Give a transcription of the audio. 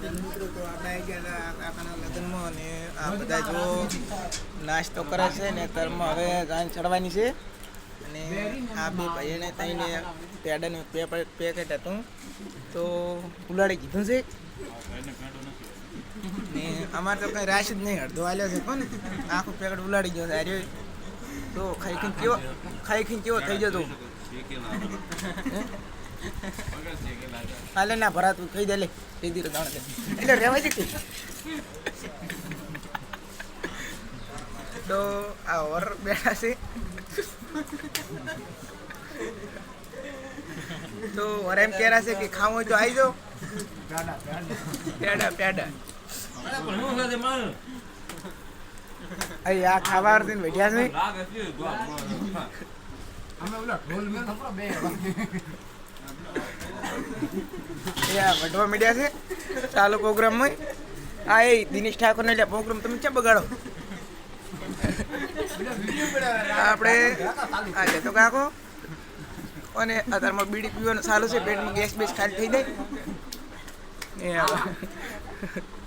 મિત્રો તો આપણે આવી ગયા કાકાના લગ્નમાં અને આ બધા જો નાસ્તો કરે છે ને તરમાં હવે જાન ચડવાની છે અને આ બે ભાઈને તઈને પેડાનું પેકેટ હતું તો ઉલાડી કીધું છે ને અમારે તો કંઈ રાશ જ નહીં અડધો હાલ્યો છે કોને આખું પેકેટ ઉલાડી ગયો છે અરે તો ખાઈ ખીને કેવો થઈ જતો હાલે ના ભરાતું થઈ દે લે થઈ દીધો દાણ એટલે રહેવાય છે તો આ ઓર બેઠા છે તો ઓર એમ કહેરા છે કે ખાવું હોય તો આવી જાઓ પેડા આ ખાવા અર્થે બેઠ્યા છે વઢવા મીડિયા છે ચાલુ પ્રોગ્રામમાં આ એ દિનેશ ઠાકોર ને પ્રોગ્રામ તમે ક્યાં બગાડો આપણે આ લેતો કાકો અને અત્યારમાં બીડી પીવાનું ચાલુ છે પેટમાં ગેસ બેસ ખાલી થઈ જાય એ